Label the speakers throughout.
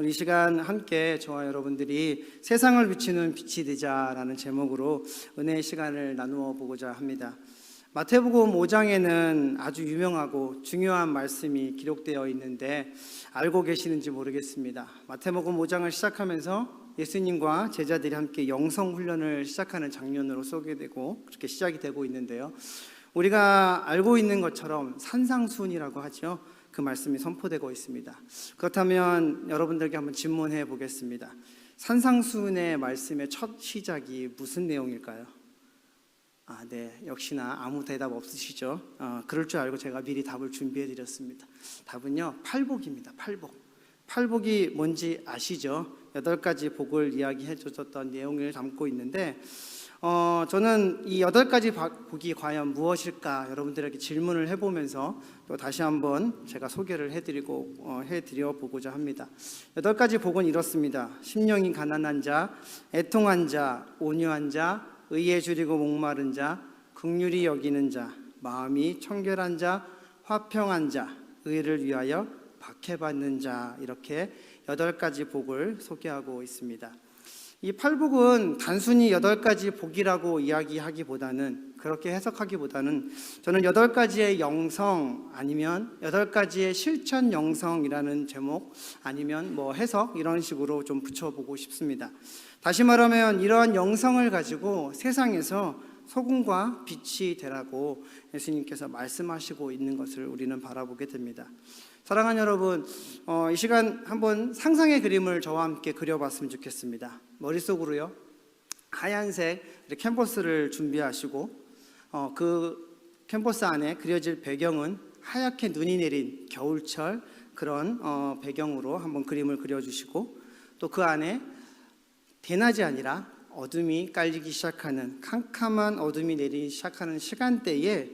Speaker 1: 우리 이 시간 함께 저와 여러분들이 세상을 비추는 빛이 되자라는 제목으로 은혜의 시간을 나누어 보고자 합니다. 마태복음 5장에는 아주 유명하고 중요한 말씀이 기록되어 있는데 알고 계시는지 모르겠습니다. 마태복음 5장을 시작하면서 예수님과 제자들이 함께 영성 훈련을 시작하는 장면으로 소개되고 그렇게 시작이 되고 있는데요. 우리가 알고 있는 것처럼 산상수훈이라고 하죠. 그 말씀이 선포되고 있습니다. 그렇다면 여러분들께 한번 질문해 보겠습니다. 산상수훈의 말씀의 첫 시작이 무슨 내용일까요? 네, 역시나 아무 대답 없으시죠? 그럴 줄 알고 제가 미리 답을 준비해 드렸습니다. 답은요, 팔복입니다. 팔복이 뭔지 아시죠? 8가지 복을 이야기해 줬던 내용을 담고 있는데 저는 이 8가지 복이 과연 무엇일까 여러분들에게 질문을 해보면서 또 다시 한번 제가 소개를 해드려 보고자 합니다. 8가지 복은 이렇습니다. 심령이 가난한 자, 애통한 자, 온유한 자, 의에 줄이고 목마른 자, 긍휼히 여기는 자, 마음이 청결한 자, 화평한 자, 의를 위하여 박해받는 자, 이렇게 8가지 복을 소개하고 있습니다. 이 팔복은 단순히 8가지 복이라고 이야기하기보다는, 그렇게 해석하기보다는 저는 8가지의 영성 아니면 8가지의 실천 영성이라는 제목 아니면 해석 이런 식으로 좀 붙여보고 싶습니다. 다시 말하면 이러한 영성을 가지고 세상에서 소금과 빛이 되라고 예수님께서 말씀하시고 있는 것을 우리는 바라보게 됩니다. 사랑하는 여러분, 이 시간 한번 상상의 그림을 저와 함께 그려봤으면 좋겠습니다. 머릿속으로요, 하얀색 캔버스를 준비하시고 그 캔버스 안에 그려질 배경은 하얗게 눈이 내린 겨울철 그런 배경으로 한번 그림을 그려주시고, 또 그 안에 대낮이 아니라 어둠이 깔리기 시작하는, 캄캄한 어둠이 내리기 시작하는 시간대에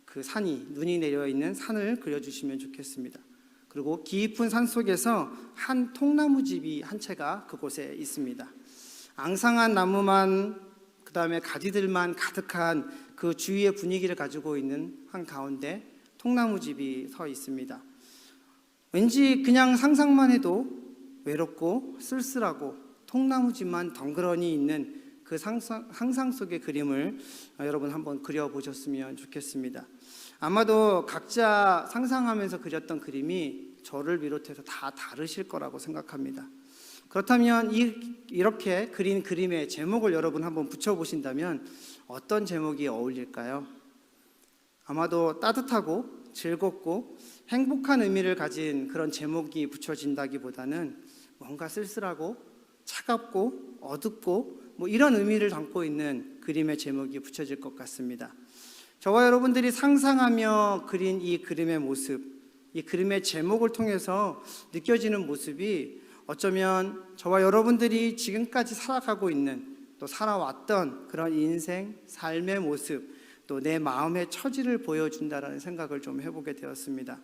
Speaker 1: 그 산이, 눈이 내려 있는 산을 그려주시면 좋겠습니다. 그리고 깊은 산 속에서 한 통나무집이 한 채가 그곳에 있습니다. 앙상한 나무만, 그 다음에 가지들만 가득한 그 주위의 분위기를 가지고 있는 한가운데 통나무집이 서 있습니다. 왠지 그냥 상상만 해도 외롭고 쓸쓸하고 통나무집만 덩그러니 있는 그 상상 속의 그림을 여러분 한번 그려보셨으면 좋겠습니다. 아마도 각자 상상하면서 그렸던 그림이 저를 비롯해서 다 다르실 거라고 생각합니다. 그렇다면 이렇게 그린 그림의 제목을 여러분 한번 붙여보신다면 어떤 제목이 어울릴까요? 아마도 따뜻하고 즐겁고 행복한 의미를 가진 그런 제목이 붙여진다기보다는 뭔가 쓸쓸하고 차갑고 어둡고 이런 의미를 담고 있는 그림의 제목이 붙여질 것 같습니다. 저와 여러분들이 상상하며 그린 이 그림의 모습, 이 그림의 제목을 통해서 느껴지는 모습이 어쩌면 저와 여러분들이 지금까지 살아가고 있는, 또 살아왔던 그런 인생, 삶의 모습, 또 내 마음의 처지를 보여준다라는 생각을 좀 해보게 되었습니다.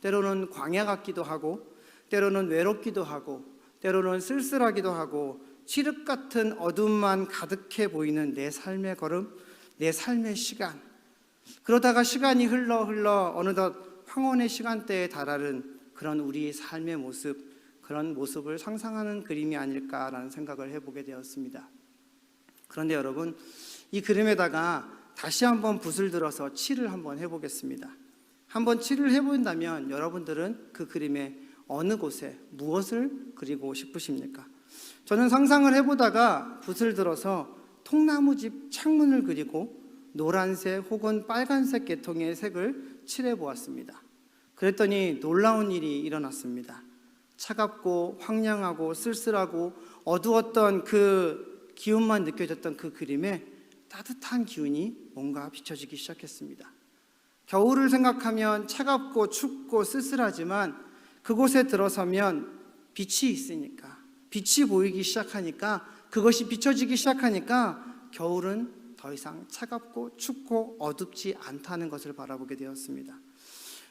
Speaker 1: 때로는 광야 같기도 하고, 때로는 외롭기도 하고, 때로는 쓸쓸하기도 하고, 칠흑 같은 어둠만 가득해 보이는 내 삶의 걸음, 내 삶의 시간. 그러다가 시간이 흘러 어느덧 황혼의 시간대에 달하는 그런 우리 삶의 모습, 그런 모습을 상상하는 그림이 아닐까라는 생각을 해보게 되었습니다. 그런데 여러분, 이 그림에다가 다시 한번 붓을 들어서 칠을 한번 해보겠습니다. 한번 칠을 해본다면 여러분들은 그 그림의 어느 곳에 무엇을 그리고 싶으십니까? 저는 상상을 해보다가 붓을 들어서 통나무집 창문을 그리고 노란색 혹은 빨간색 계통의 색을 칠해 보았습니다. 그랬더니 놀라운 일이 일어났습니다. 차갑고 황량하고 쓸쓸하고 어두웠던 그 기운만 느껴졌던 그 그림에 따뜻한 기운이 뭔가 비춰지기 시작했습니다. 겨울을 생각하면 차갑고 춥고 쓸쓸하지만 그곳에 들어서면 빛이 있으니까, 빛이 보이기 시작하니까, 그것이 비춰지기 시작하니까 겨울은 더 이상 차갑고 춥고 어둡지 않다는 것을 바라보게 되었습니다.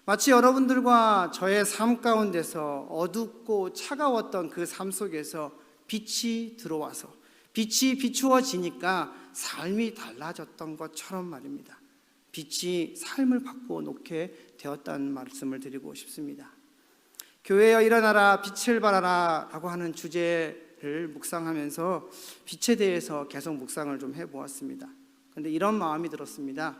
Speaker 1: 마치 여러분들과 저의 삶 가운데서 어둡고 차가웠던 그 삶 속에서 빛이 들어와서 빛이 비추어지니까 삶이 달라졌던 것처럼 말입니다. 빛이 삶을 바꾸어 놓게 되었다는 말씀을 드리고 싶습니다. 교회여 일어나라 빛을 발하라 라고 하는 주제를 묵상하면서 빛에 대해서 계속 묵상을 좀 해보았습니다. 그런데 이런 마음이 들었습니다.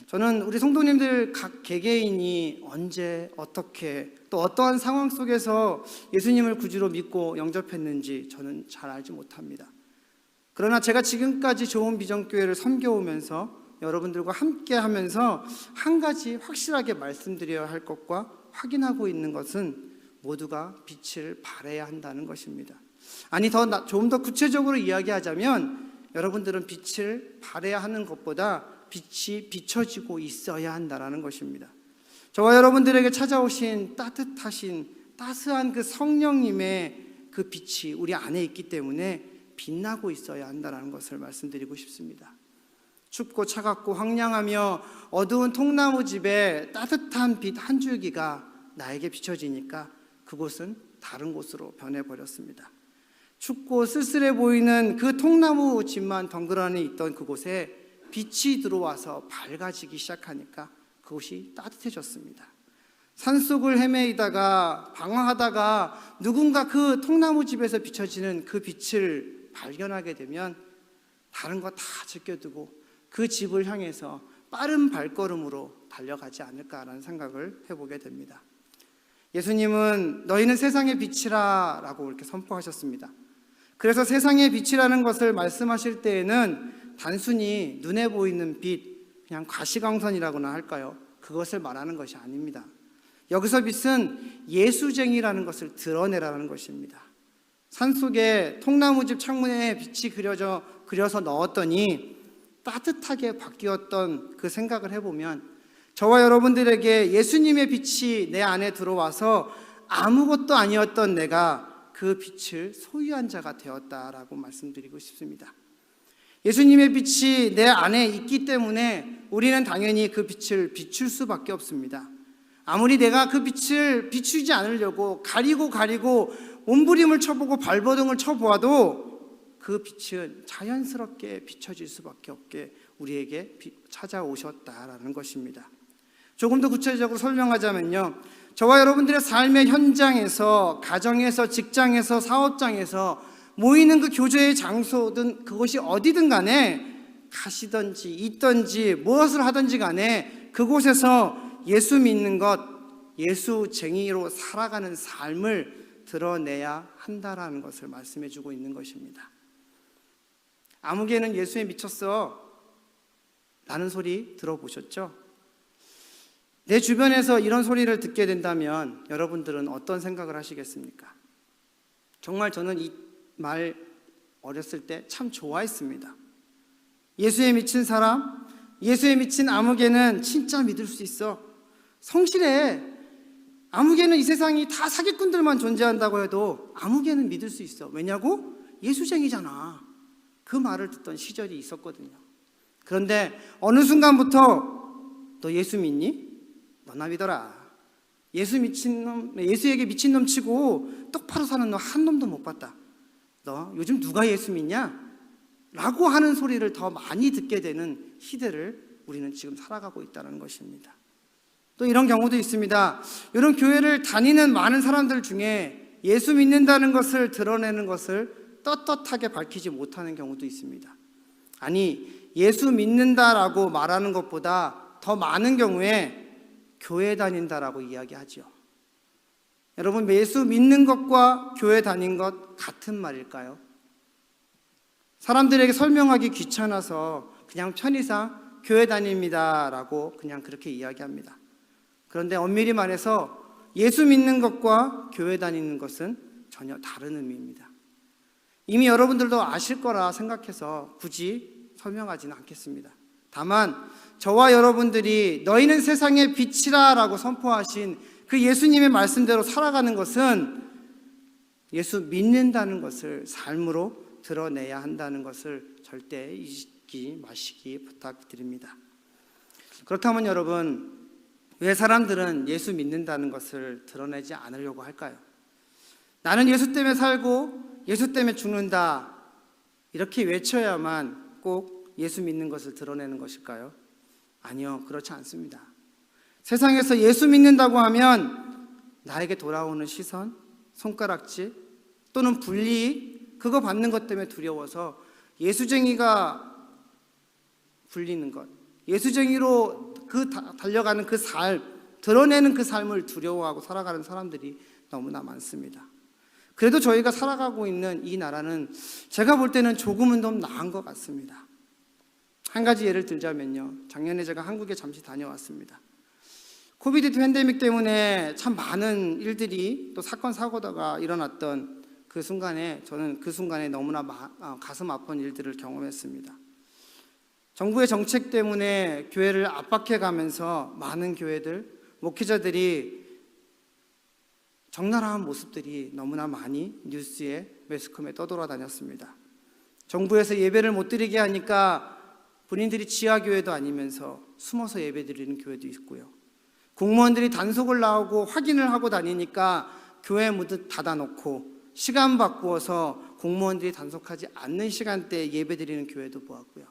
Speaker 1: 저는 우리 성도님들 각 개개인이 언제 어떻게 또 어떠한 상황 속에서 예수님을 구주로 믿고 영접했는지 저는 잘 알지 못합니다. 그러나 제가 지금까지 좋은 비전교회를 섬겨오면서 여러분들과 함께 하면서 한 가지 확실하게 말씀드려야 할 것과 확인하고 있는 것은 모두가 빛을 발해야 한다는 것입니다. 아니 좀 더 구체적으로 이야기하자면 여러분들은 빛을 발해야 하는 것보다 빛이 비춰지고 있어야 한다는 것입니다. 저와 여러분들에게 찾아오신 따스한 그 성령님의 그 빛이 우리 안에 있기 때문에 빛나고 있어야 한다는 것을 말씀드리고 싶습니다. 춥고 차갑고 황량하며 어두운 통나무 집에 따뜻한 빛 한 줄기가 나에게 비춰지니까 그곳은 다른 곳으로 변해버렸습니다. 춥고 쓸쓸해 보이는 그 통나무 집만 덩그러니 있던 그곳에 빛이 들어와서 밝아지기 시작하니까 그곳이 따뜻해졌습니다. 산속을 헤매이다가 방황하다가 누군가 그 통나무 집에서 비춰지는 그 빛을 발견하게 되면 다른 거 다 제껴두고 그 집을 향해서 빠른 발걸음으로 달려가지 않을까라는 생각을 해보게 됩니다. 예수님은 너희는 세상의 빛이라 라고 이렇게 선포하셨습니다. 그래서 세상의 빛이라는 것을 말씀하실 때에는 단순히 눈에 보이는 빛, 그냥 가시광선이라고나 할까요? 그것을 말하는 것이 아닙니다. 여기서 빛은 예수쟁이라는 것을 드러내라는 것입니다. 산속에 통나무집 창문에 빛이 그려서 넣었더니 따뜻하게 바뀌었던 그 생각을 해보면 저와 여러분들에게 예수님의 빛이 내 안에 들어와서 아무것도 아니었던 내가 그 빛을 소유한 자가 되었다라고 말씀드리고 싶습니다. 예수님의 빛이 내 안에 있기 때문에 우리는 당연히 그 빛을 비출 수밖에 없습니다. 아무리 내가 그 빛을 비추지 않으려고 가리고 몸부림을 쳐보고 발버둥을 쳐보아도 그 빛은 자연스럽게 비춰질 수밖에 없게 우리에게 찾아오셨다라는 것입니다. 조금 더 구체적으로 설명하자면요, 저와 여러분들의 삶의 현장에서, 가정에서, 직장에서, 사업장에서 모이는 그 교제의 장소든 그것이 어디든 간에 가시든지 있든지 무엇을 하든지 간에 그곳에서 예수 믿는 것, 예수쟁이로 살아가는 삶을 드러내야 한다라는 것을 말씀해 주고 있는 것입니다. 아무개는 예수에 미쳤어 라는 소리 들어보셨죠? 내 주변에서 이런 소리를 듣게 된다면 여러분들은 어떤 생각을 하시겠습니까? 정말 저는 이 말 어렸을 때 참 좋아했습니다. 예수에 미친 사람, 예수에 미친 아무개는 진짜 믿을 수 있어. 성실해. 아무개는 이 세상이 다 사기꾼들만 존재한다고 해도 아무개는 믿을 수 있어. 왜냐고? 예수쟁이잖아. 그 말을 듣던 시절이 있었거든요. 그런데 어느 순간부터 너 예수 믿니? 너나 믿어라. 예수에게 미친 놈 치고 똑바로 사는 너 한 놈도 못 봤다. 너 요즘 누가 예수 믿냐? 라고 하는 소리를 더 많이 듣게 되는 시대를 우리는 지금 살아가고 있다는 것입니다. 또 이런 경우도 있습니다. 이런 교회를 다니는 많은 사람들 중에 예수 믿는다는 것을 드러내는 것을 떳떳하게 밝히지 못하는 경우도 있습니다. 아니, 예수 믿는다라고 말하는 것보다 더 많은 경우에 교회 다닌다라고 이야기하죠. 여러분, 예수 믿는 것과 교회 다닌 것 같은 말일까요? 사람들에게 설명하기 귀찮아서 그냥 편의상 교회 다닙니다라고 그냥 그렇게 이야기합니다. 그런데 엄밀히 말해서 예수 믿는 것과 교회 다니는 것은 전혀 다른 의미입니다. 이미 여러분들도 아실 거라 생각해서 굳이 설명하지는 않겠습니다. 다만 저와 여러분들이 너희는 세상의 빛이라 라고 선포하신 그 예수님의 말씀대로 살아가는 것은 예수 믿는다는 것을 삶으로 드러내야 한다는 것을 절대 잊지 마시기 부탁드립니다. 그렇다면 여러분, 왜 사람들은 예수 믿는다는 것을 드러내지 않으려고 할까요? 나는 예수 때문에 살고 예수 때문에 죽는다, 이렇게 외쳐야만 꼭 예수 믿는 것을 드러내는 것일까요? 아니요, 그렇지 않습니다. 세상에서 예수 믿는다고 하면 나에게 돌아오는 시선, 손가락질 또는 불이익, 그거 받는 것 때문에 두려워서 예수쟁이가 불리는 것, 예수쟁이로 달려가는 그 삶, 드러내는 그 삶을 두려워하고 살아가는 사람들이 너무나 많습니다. 그래도 저희가 살아가고 있는 이 나라는 제가 볼 때는 조금은 더 나은 것 같습니다. 한 가지 예를 들자면요, 작년에 제가 한국에 잠시 다녀왔습니다. 코비드 팬데믹 때문에 참 많은 일들이 또 사건 사고가 일어났던 그 순간에 저는 그 순간에 너무나 가슴 아픈 일들을 경험했습니다. 정부의 정책 때문에 교회를 압박해 가면서 많은 교회들, 목회자들이 적나라한 모습들이 너무나 많이 뉴스에, 매스컴에 떠돌아다녔습니다. 정부에서 예배를 못 드리게 하니까 본인들이 지하교회도 아니면서 숨어서 예배 드리는 교회도 있고요. 공무원들이 단속을 나오고 확인을 하고 다니니까 교회 문을 닫아놓고 시간 바꾸어서 공무원들이 단속하지 않는 시간대에 예배 드리는 교회도 보았고요.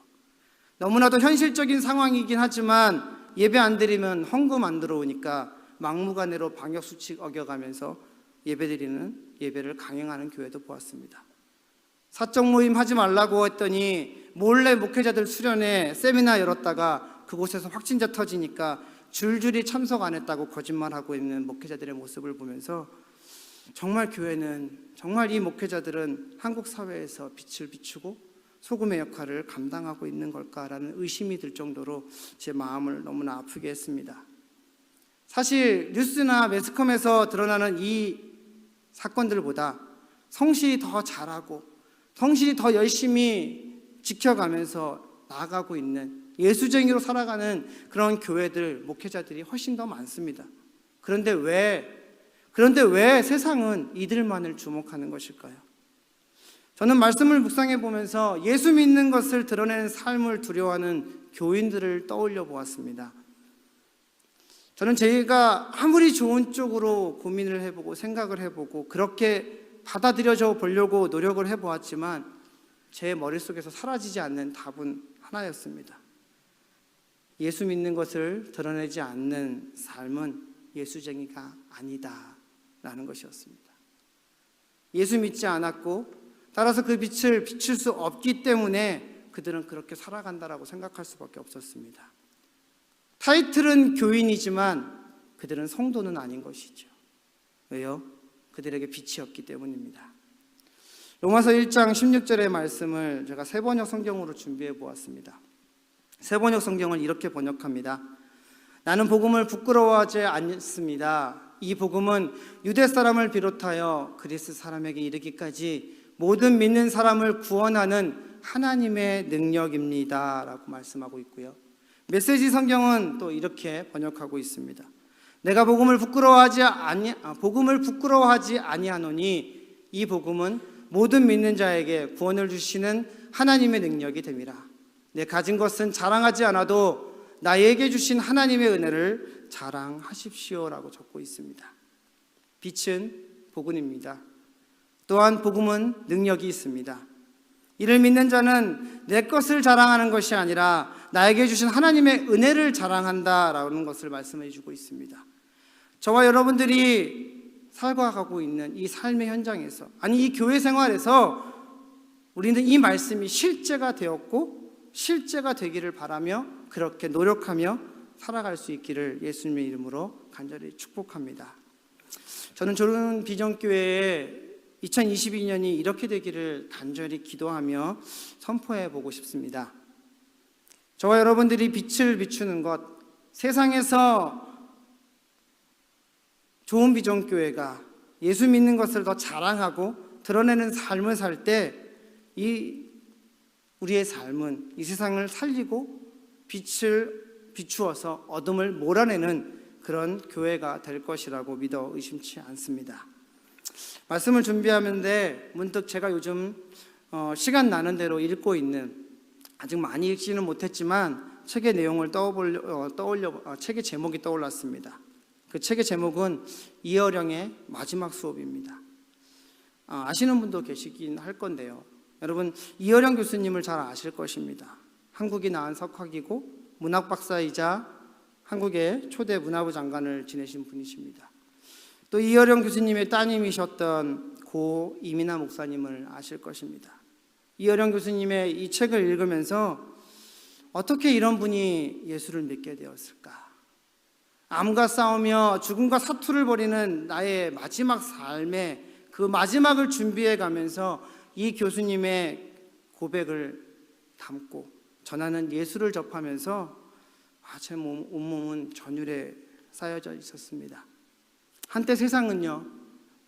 Speaker 1: 너무나도 현실적인 상황이긴 하지만 예배 안 드리면 헌금 안 들어오니까 막무가내로 방역수칙 어겨가면서 예배를 강행하는 교회도 보았습니다. 사적 모임 하지 말라고 했더니 몰래 목회자들 수련회 세미나 열었다가 그곳에서 확진자 터지니까 줄줄이 참석 안 했다고 거짓말하고 있는 목회자들의 모습을 보면서 정말 교회는, 정말 이 목회자들은 한국 사회에서 빛을 비추고 소금의 역할을 감당하고 있는 걸까라는 의심이 들 정도로 제 마음을 너무나 아프게 했습니다. 사실 뉴스나 매스컴에서 드러나는 이 사건들보다 성실히 더 잘하고 성실히 더 열심히 지켜가면서 나아가고 있는 예수쟁이로 살아가는 그런 교회들, 목회자들이 훨씬 더 많습니다. 그런데 왜 세상은 이들만을 주목하는 것일까요? 저는 말씀을 묵상해 보면서 예수 믿는 것을 드러내는 삶을 두려워하는 교인들을 떠올려 보았습니다. 저는 제가 아무리 좋은 쪽으로 고민을 해보고 생각을 해보고 그렇게 받아들여져 보려고 노력을 해보았지만 제 머릿속에서 사라지지 않는 답은 하나였습니다. 예수 믿는 것을 드러내지 않는 삶은 예수쟁이가 아니다라는 것이었습니다. 예수 믿지 않았고 따라서 그 빛을 비출 수 없기 때문에 그들은 그렇게 살아간다라고 생각할 수밖에 없었습니다. 타이틀은 교인이지만 그들은 성도는 아닌 것이죠. 왜요? 그들에게 빛이 없기 때문입니다. 로마서 1장 16절의 말씀을 제가 세번역 성경으로 준비해 보았습니다. 세번역 성경을 이렇게 번역합니다. 나는 복음을 부끄러워하지 않습니다. 이 복음은 유대 사람을 비롯하여 그리스 사람에게 이르기까지 모든 믿는 사람을 구원하는 하나님의 능력입니다 라고 말씀하고 있고요. 메시지 성경은 또 이렇게 번역하고 있습니다. 내가 복음을 부끄러워하지 아니하노니 이 복음은 모든 믿는 자에게 구원을 주시는 하나님의 능력이 됨이라. 내 가진 것은 자랑하지 않아도 나에게 주신 하나님의 은혜를 자랑하십시오 라고 적고 있습니다. 빛은 복음입니다. 또한 복음은 능력이 있습니다. 이를 믿는 자는 내 것을 자랑하는 것이 아니라 나에게 주신 하나님의 은혜를 자랑한다라는 것을 말씀해 주고 있습니다. 저와 여러분들이 살아가고 있는 이 삶의 현장에서, 아니 이 교회 생활에서 우리는 이 말씀이 실제가 되었고 실제가 되기를 바라며 그렇게 노력하며 살아갈 수 있기를 예수님의 이름으로 간절히 축복합니다. 저는 저는 비전교회에 2022년이 이렇게 되기를 간절히 기도하며 선포해 보고 싶습니다. 저와 여러분들이 빛을 비추는 것, 세상에서 좋은 비전교회가 예수 믿는 것을 더 자랑하고 드러내는 삶을 살 때 우리의 삶은 이 세상을 살리고 빛을 비추어서 어둠을 몰아내는 그런 교회가 될 것이라고 믿어 의심치 않습니다. 말씀을 준비하는데 문득 제가 요즘 시간 나는 대로 읽고 있는, 아직 많이 읽지는 못했지만 책의 내용을 책의 제목이 떠올랐습니다. 그 책의 제목은 이어령의 마지막 수업입니다. 아시는 분도 계시긴 할 건데요. 여러분, 이어령 교수님을 잘 아실 것입니다. 한국이 낳은 석학이고 문학 박사이자 한국의 초대 문화부 장관을 지내신 분이십니다. 또 이어령 교수님의 따님이셨던 고 이민아 목사님을 아실 것입니다. 이어령 교수님의 이 책을 읽으면서 어떻게 이런 분이 예수를 믿게 되었을까? 암과 싸우며 죽음과 사투를 벌이는 나의 마지막 삶에 그 마지막을 준비해 가면서 이 교수님의 고백을 담고 전하는 예수를 접하면서 제 온몸은 전율에 쌓여져 있었습니다. 한때 세상은요,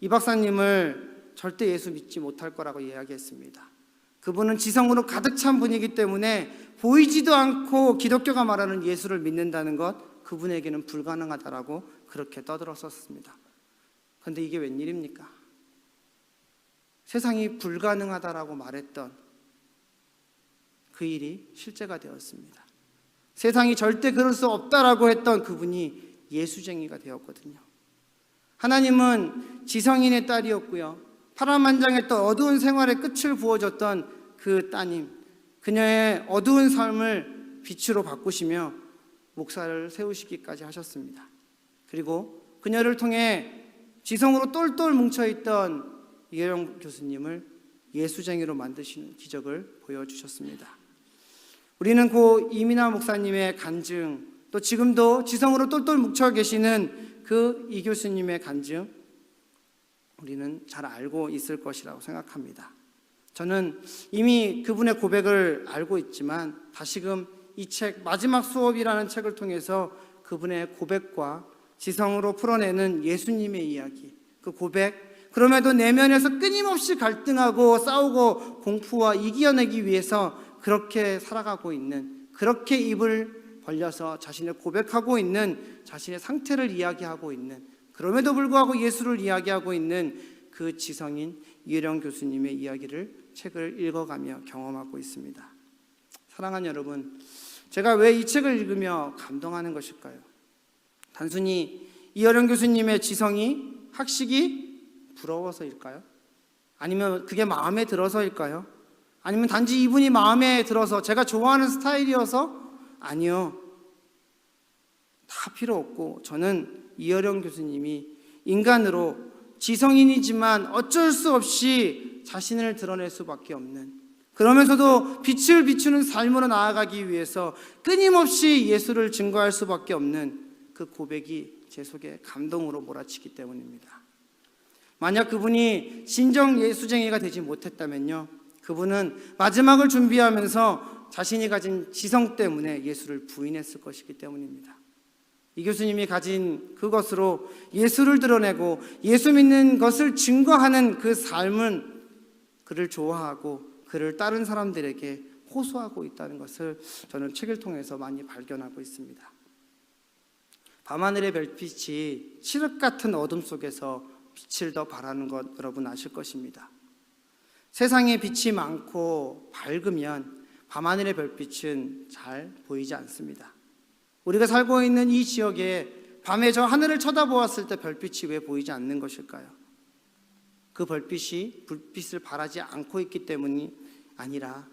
Speaker 1: 이 박사님을 절대 예수 믿지 못할 거라고 이야기했습니다. 그분은 지성으로 가득 찬 분이기 때문에 보이지도 않고 기독교가 말하는 예수를 믿는다는 것, 그분에게는 불가능하다라고 그렇게 떠들었었습니다. 그런데 이게 웬일입니까? 세상이 불가능하다라고 말했던 그 일이 실제가 되었습니다. 세상이 절대 그럴 수 없다라고 했던 그분이 예수쟁이가 되었거든요. 하나님은 지성인의 딸이었고요, 파란만장했던 어두운 생활의 끝을 부어줬던 그 따님, 그녀의 어두운 삶을 빛으로 바꾸시며 목사를 세우시기까지 하셨습니다. 그리고 그녀를 통해 지성으로 똘똘 뭉쳐있던 이어령 교수님을 예수쟁이로 만드시는 기적을 보여주셨습니다. 우리는 고 이민아 목사님의 간증, 또 지금도 지성으로 똘똘 뭉쳐 계시는 그 이 교수님의 간증, 우리는 잘 알고 있을 것이라고 생각합니다. 저는 이미 그분의 고백을 알고 있지만 다시금 이 책 마지막 수업이라는 책을 통해서 그분의 고백과 지성으로 풀어내는 예수님의 이야기, 그 고백, 그럼에도 내면에서 끊임없이 갈등하고 싸우고 공포와 이겨내기 위해서 그렇게 살아가고 있는, 그렇게 입을 벌려서 자신을 고백하고 있는, 자신의 상태를 이야기하고 있는, 그럼에도 불구하고 예수를 이야기하고 있는 그 지성인 이어령 교수님의 이야기를 책을 읽어가며 경험하고 있습니다. 사랑하는 여러분, 제가 왜 이 책을 읽으며 감동하는 것일까요? 단순히 이어령 교수님의 지성이, 학식이 부러워서일까요? 아니면 그게 마음에 들어서일까요? 아니면 단지 이분이 마음에 들어서 제가 좋아하는 스타일이어서? 아니요, 다 필요 없고, 저는 이어령 교수님이 인간으로 지성인이지만 어쩔 수 없이 자신을 드러낼 수밖에 없는, 그러면서도 빛을 비추는 삶으로 나아가기 위해서 끊임없이 예수를 증거할 수밖에 없는 그 고백이 제 속에 감동으로 몰아치기 때문입니다. 만약 그분이 진정 예수쟁이가 되지 못했다면요, 그분은 마지막을 준비하면서 자신이 가진 지성 때문에 예수를 부인했을 것이기 때문입니다. 이 교수님이 가진 그것으로 예수를 드러내고 예수 믿는 것을 증거하는 그 삶은 그를 좋아하고 그를 다른 사람들에게 호소하고 있다는 것을 저는 책을 통해서 많이 발견하고 있습니다. 밤하늘의 별빛이 칠흑 같은 어둠 속에서 빛을 더 발하는 것 여러분 아실 것입니다. 세상에 빛이 많고 밝으면 밤하늘의 별빛은 잘 보이지 않습니다. 우리가 살고 있는 이 지역에 밤에 저 하늘을 쳐다보았을 때 별빛이 왜 보이지 않는 것일까요? 그 별빛이 불빛을 발하지 않고 있기 때문이 아니라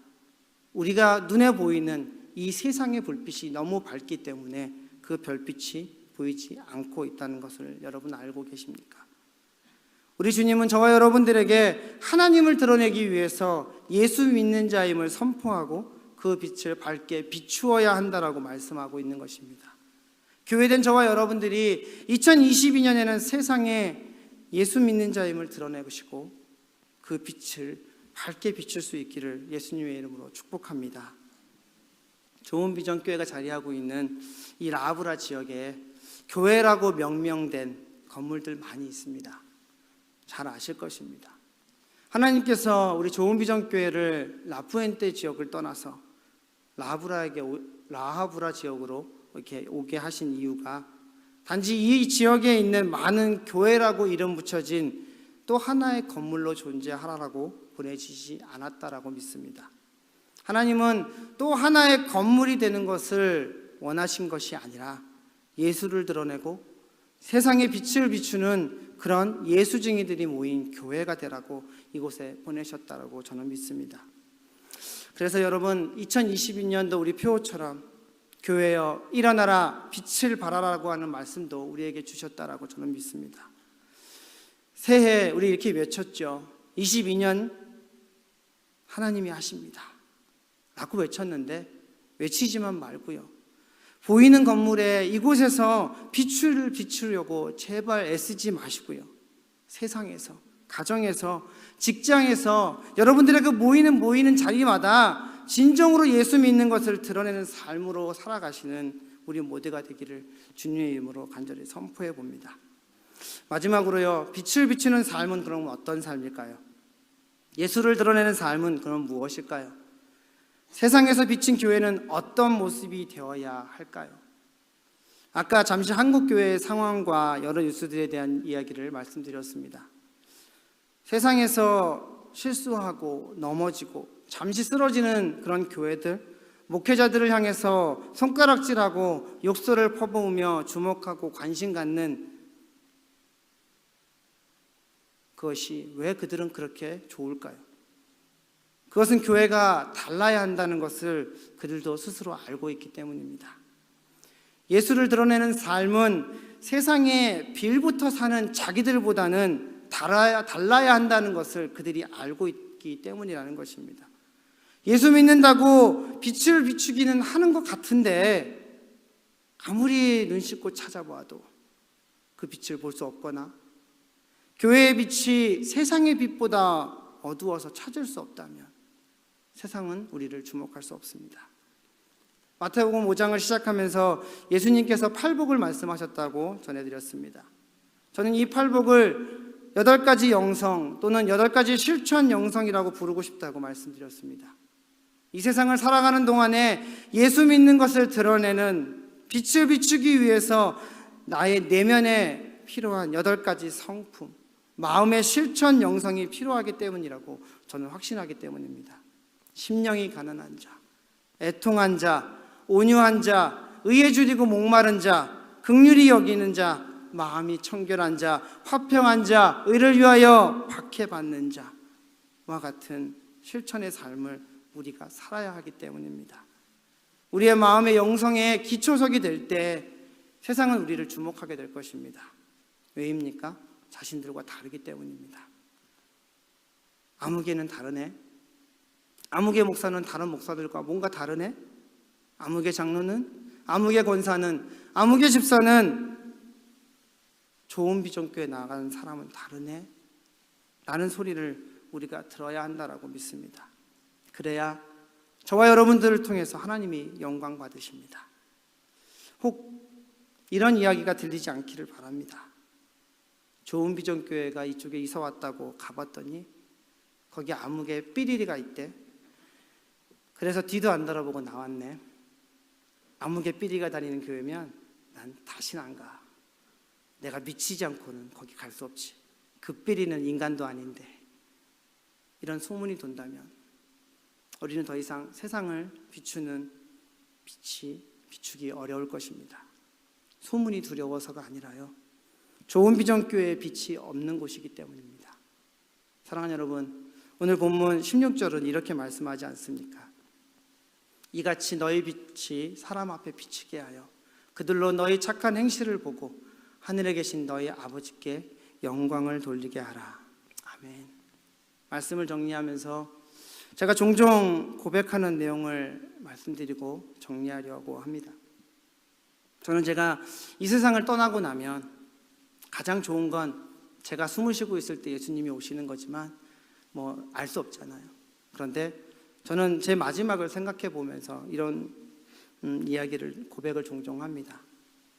Speaker 1: 우리가 눈에 보이는 이 세상의 불빛이 너무 밝기 때문에 그 별빛이 보이지 않고 있다는 것을 여러분 알고 계십니까? 우리 주님은 저와 여러분들에게 하나님을 드러내기 위해서 예수 믿는 자임을 선포하고 그 빛을 밝게 비추어야 한다라고 말씀하고 있는 것입니다. 교회된 저와 여러분들이 2022년에는 세상에 예수 믿는 자임을 드러내시고 그 빛을 밝게 비출 수 있기를 예수님의 이름으로 축복합니다. 좋은 비전 교회가 자리하고 있는 이 라브라 지역에 교회라고 명명된 건물들 많이 있습니다. 잘 아실 것입니다. 하나님께서 우리 좋은 비전 교회를 라푸엔테 지역을 떠나서 라하브라 지역으로 이렇게 오게 하신 이유가 단지 이 지역에 있는 많은 교회라고 이름 붙여진 또 하나의 건물로 존재하라고 보내지지 않았다라고 믿습니다. 하나님은 또 하나의 건물이 되는 것을 원하신 것이 아니라 예수를 드러내고 세상에 빛을 비추는 그런 예수쟁이들이 모인 교회가 되라고 이곳에 보내셨다라고 저는 믿습니다. 그래서 여러분 2022년도 우리 표어처럼 교회여 일어나라 빛을 발하라고 하는 말씀도 우리에게 주셨다라고 저는 믿습니다. 새해 우리 이렇게 외쳤죠. 22년 하나님이 하십니다 라고 외쳤는데 외치지만 말고요, 보이는 건물에 이곳에서 빛을 비추려고 제발 애쓰지 마시고요, 세상에서, 가정에서, 직장에서 여러분들의 그 모이는 자리마다 진정으로 예수 믿는 것을 드러내는 삶으로 살아가시는 우리 모두가 되기를 주님의 이름으로 간절히 선포해 봅니다. 마지막으로요, 빛을 비추는 삶은 그럼 어떤 삶일까요? 예수를 드러내는 삶은 그럼 무엇일까요? 세상에서 비친 교회는 어떤 모습이 되어야 할까요? 아까 잠시 한국교회의 상황과 여러 뉴스들에 대한 이야기를 말씀드렸습니다. 세상에서 실수하고 넘어지고 잠시 쓰러지는 그런 교회들, 목회자들을 향해서 손가락질하고 욕설을 퍼부으며 주목하고 관심 갖는 그것이 왜 그들은 그렇게 좋을까요? 그것은 교회가 달라야 한다는 것을 그들도 스스로 알고 있기 때문입니다. 예수를 드러내는 삶은 세상에 빌부터 사는 자기들보다는 달라야 한다는 것을 그들이 알고 있기 때문이라는 것입니다. 예수 믿는다고 빛을 비추기는 하는 것 같은데 아무리 눈 씻고 찾아봐도 그 빛을 볼 수 없거나 교회의 빛이 세상의 빛보다 어두워서 찾을 수 없다면 세상은 우리를 주목할 수 없습니다. 마태복음 5장을 시작하면서 예수님께서 팔복을 말씀하셨다고 전해드렸습니다. 저는 이 팔복을 8가지 영성 또는 8가지 실천 영성이라고 부르고 싶다고 말씀드렸습니다. 이 세상을 살아가는 동안에 예수 믿는 것을 드러내는 빛을 비추기 위해서 나의 내면에 필요한 8가지 성품, 마음의 실천 영성이 필요하기 때문이라고 저는 확신하기 때문입니다. 심령이 가난한 자, 애통한 자, 온유한 자, 의에 줄이고 목마른 자, 긍휼히 여기는 자, 마음이 청결한 자, 화평한 자, 의를 위하여 박해받는 자와 같은 실천의 삶을 우리가 살아야 하기 때문입니다. 우리의 마음의 영성의 기초석이 될 때 세상은 우리를 주목하게 될 것입니다. 왜입니까? 자신들과 다르기 때문입니다. 아무개는 다르네? 아무개 목사는 다른 목사들과 뭔가 다르네? 아무개 장로는? 아무개 권사는? 아무개 집사는? 좋은 비전교회 나아가는 사람은 다르네? 라는 소리를 우리가 들어야 한다라고 믿습니다. 그래야 저와 여러분들을 통해서 하나님이 영광 받으십니다. 혹 이런 이야기가 들리지 않기를 바랍니다. 좋은 비전교회가 이쪽에 이사 왔다고 가봤더니 거기 아무개 삐리리가 있대. 그래서 뒤도 안 돌아보고 나왔네. 아무개 삐리가 다니는 교회면 난 다시는 안 가. 내가 미치지 않고는 거기 갈 수 없지. 그 삐리는 인간도 아닌데. 이런 소문이 돈다면 우리는 더 이상 세상을 비추는 빛이 비추기 어려울 것입니다. 소문이 두려워서가 아니라요, 좋은 비전교회의 빛이 없는 곳이기 때문입니다. 사랑하는 여러분, 오늘 본문 16절은 이렇게 말씀하지 않습니까? 이같이 너희 빛이 사람 앞에 비치게 하여 그들로 너희 착한 행실을 보고 하늘에 계신 너희 아버지께 영광을 돌리게 하라. 아멘. 말씀을 정리하면서 제가 종종 고백하는 내용을 말씀드리고 정리하려고 합니다. 저는 제가 이 세상을 떠나고 나면 가장 좋은 건 제가 숨을 쉬고 있을 때 예수님이 오시는 거지만 뭐 알 수 없잖아요. 그런데 저는 제 마지막을 생각해 보면서 이런 고백을 종종 합니다.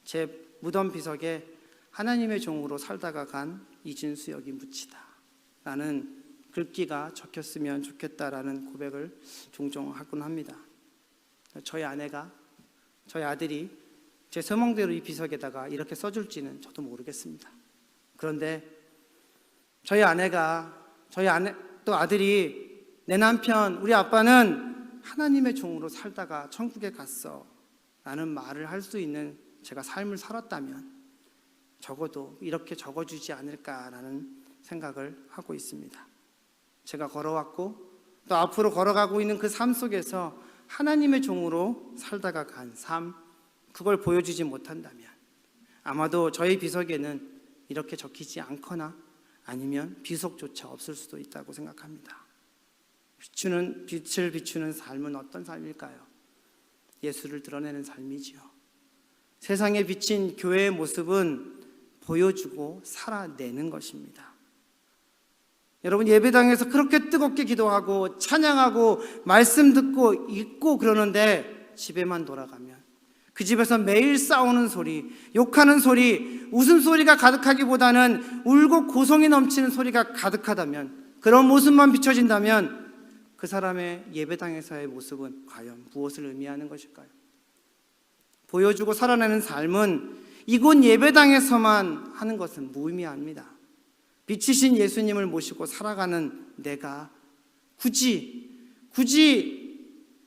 Speaker 1: 제 무덤 비석에 하나님의 종으로 살다가 간 이진수 여기 묻히다 라는 글귀가 적혔으면 좋겠다라는 고백을 종종 하곤 합니다. 저희 아내가, 저희 아들이 제 소망대로 이 비석에다가 이렇게 써줄지는 저도 모르겠습니다. 그런데 저희 또 아들이, 내 남편, 우리 아빠는 하나님의 종으로 살다가 천국에 갔어 라는 말을 할 수 있는 제가 삶을 살았다면 적어도 이렇게 적어주지 않을까라는 생각을 하고 있습니다. 제가 걸어왔고 또 앞으로 걸어가고 있는 그 삶 속에서 하나님의 종으로 살다가 간 삶, 그걸 보여주지 못한다면 아마도 저희 비석에는 이렇게 적히지 않거나 아니면 비속조차 없을 수도 있다고 생각합니다. 빛을 비추는 삶은 어떤 삶일까요? 예수를 드러내는 삶이지요. 세상에 비친 교회의 모습은 보여주고 살아내는 것입니다. 여러분, 예배당에서 그렇게 뜨겁게 기도하고 찬양하고 말씀 듣고 읽고 그러는데 집에만 돌아가면 그 집에서 매일 싸우는 소리, 욕하는 소리, 웃음소리가 가득하기보다는 울고 고성이 넘치는 소리가 가득하다면, 그런 모습만 비춰진다면 그 사람의 예배당에서의 모습은 과연 무엇을 의미하는 것일까요? 보여주고 살아내는 삶은 이곳 예배당에서만 하는 것은 무의미합니다. 빛이신 예수님을 모시고 살아가는 내가 굳이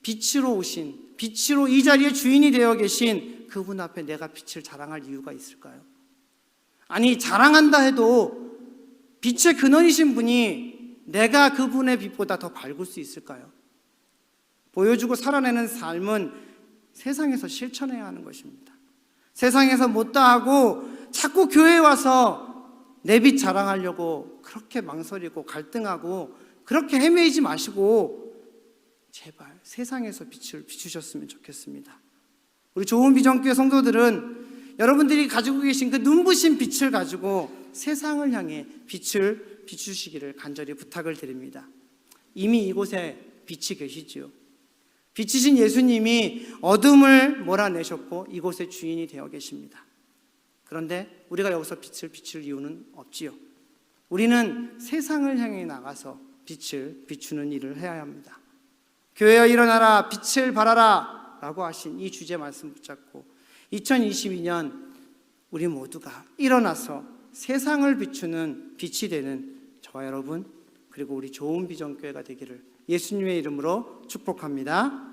Speaker 1: 빛으로 오신, 빛으로 이 자리의 주인이 되어 계신 그분 앞에 내가 빛을 자랑할 이유가 있을까요? 아니, 자랑한다 해도 빛의 근원이신 분이 내가 그분의 빛보다 더 밝을 수 있을까요? 보여주고 살아내는 삶은 세상에서 실천해야 하는 것입니다. 세상에서 못다하고 자꾸 교회에 와서 내 빛 자랑하려고 그렇게 망설이고 갈등하고 그렇게 헤매이지 마시고 제발 세상에서 빛을 비추셨으면 좋겠습니다. 우리 좋은 비전교회 성도들은 여러분들이 가지고 계신 그 눈부신 빛을 가지고 세상을 향해 빛을 비추시기를 간절히 부탁을 드립니다. 이미 이곳에 빛이 계시지요. 빛이신 예수님이 어둠을 몰아내셨고 이곳의 주인이 되어 계십니다. 그런데 우리가 여기서 빛을 비출 이유는 없지요. 우리는 세상을 향해 나가서 빛을 비추는 일을 해야 합니다. 교회여 일어나라, 빛을 발하라 라고 하신 이 주제 말씀 붙잡고 2022년 우리 모두가 일어나서 세상을 비추는 빛이 되는 저와 여러분, 그리고 우리 좋은 비전교회가 되기를 예수님의 이름으로 축복합니다.